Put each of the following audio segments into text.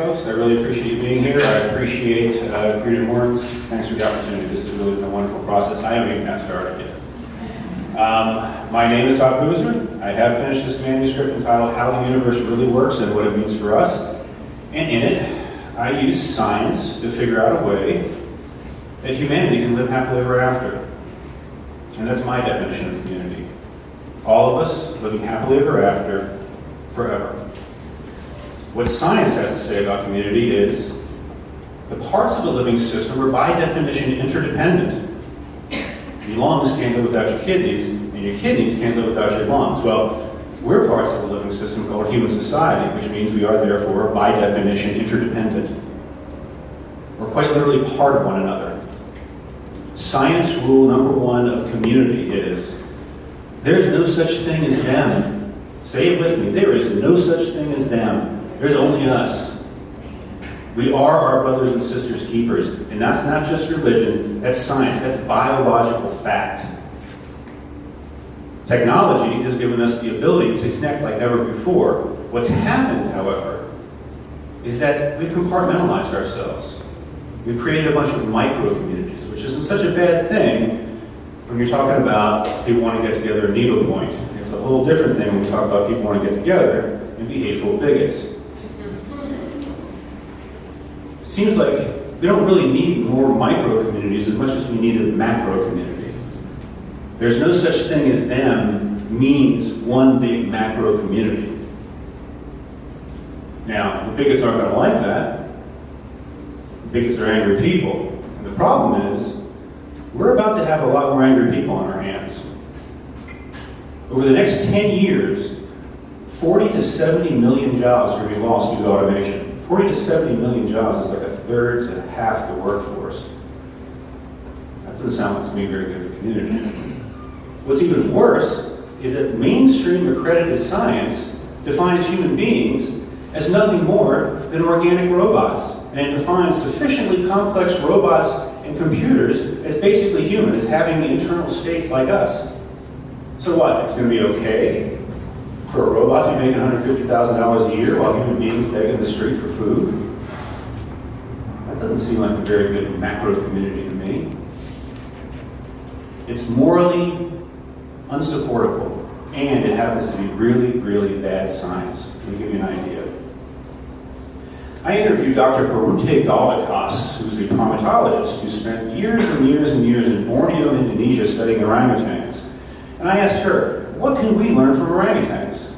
folks. I really appreciate you being here. I appreciate CreativeMornings. Thanks for the opportunity. This has really been a wonderful process. I haven't even got started yet. My name is Todd Pooser. I have finished this manuscript entitled How the Universe Really Works and What It Means for Us. And in it, I use science to figure out a way that humanity can live happily ever after. And that's my definition of community. All of us living happily ever after, forever. What science has to say about community is the parts of a living system are by definition interdependent. Your lungs can't live without your kidneys, and your kidneys can't live without your lungs. Well, we're parts of a living system called human society, which means we are therefore, by definition, interdependent. We're quite literally part of one another. Science rule number one of community is, there's no such thing as them. Say it with me, there is no such thing as them. There's only us. We are our brothers and sisters keepers, and that's not just religion, that's science, that's biological fact. Technology has given us the ability to connect like never before. What's happened, however, is that we've compartmentalized ourselves. We've created a bunch of micro-communities, which isn't such a bad thing when you're talking about people want to get together at needlepoint. It's a whole different thing when we talk about people want to get together and be hateful bigots. Seems like we don't really need more micro-communities as much as we need a macro-community. There's no such thing as them means one big macro-community. Now, the bigots aren't going to like that. The bigots are angry people. And the problem is, we're about to have a lot more angry people on our hands. Over the next 10 years, 40 to 70 million jobs are going to be lost due to automation. 40 to 70 million jobs is like a third to half the workforce. That doesn't sound like to me very good for community. What's even worse is that mainstream accredited science defines human beings as nothing more than organic robots. And it defines sufficiently complex robots and computers as basically human, as having internal states like us. So what, it's going to be okay for a robot to be making $150,000 a year while human beings beg in the street for food? That doesn't seem like a very good macro community to me. It's morally unsupportable, and it happens to be really, really bad science. Let me give you an idea. I interviewed Dr. Barute Galdikas, who's a primatologist who spent years and years and years in Borneo, Indonesia, studying orangutans. And I asked her, what can we learn from orangutans?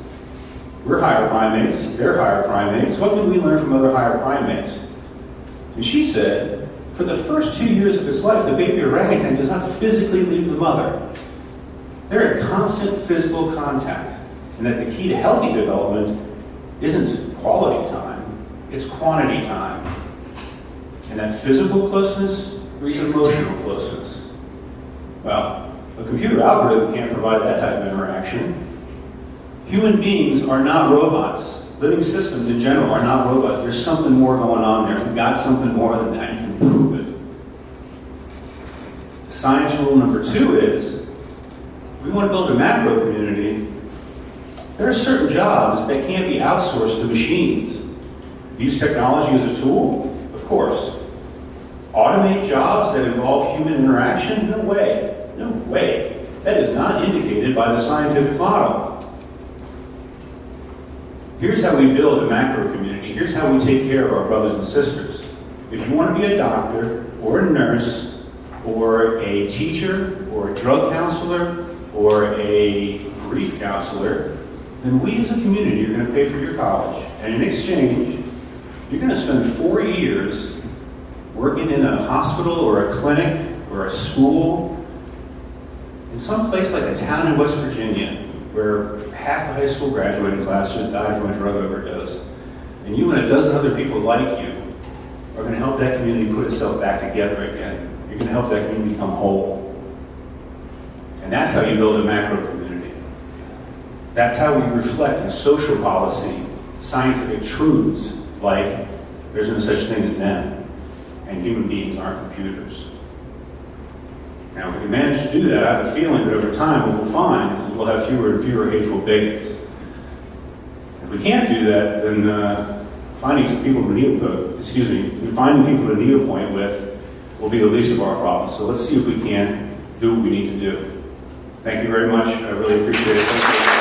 We're higher primates, they're higher primates. What can we learn from other higher primates? And she said, for the first 2 years of its life, the baby orangutan does not physically leave the mother. They're in constant physical contact. And that the key to healthy development isn't quality time, it's quantity time. And that physical closeness breeds emotional closeness. Well, a computer algorithm can't provide that type of interaction. Human beings are not robots. Living systems in general are not robots. There's something more going on there. We've got something more than that. You can prove it. Science rule number 2 is, if we want to build a macro community, there are certain jobs that can't be outsourced to machines. Use technology as a tool? Of course. Automate jobs that involve human interaction? No way. No way. That is not indicated by the scientific model. Here's how we build a macro community. Here's how we take care of our brothers and sisters. If you want to be a doctor, or a nurse, or a teacher, or a drug counselor, or a grief counselor, then we as a community are going to pay for your college. And in exchange, you're going to spend 4 years working in a hospital, or a clinic, or a school, in some place like a town in West Virginia, where half the high school graduating class just died from a drug overdose. And you and a dozen other people like you are going to help that community put itself back together again. You're going to help that community become whole. And that's how you build a macro community. That's how we reflect in social policy scientific truths like there's no such thing as them, and human beings aren't computers. Now, if we manage to do that, I have a feeling that over time what we'll find is we'll have fewer and fewer hateful bigots. If we can't do that, then finding people to finding people to needlepoint with will be the least of our problems. So let's see if we can do what we need to do. Thank you very much. I really appreciate it. Thank you.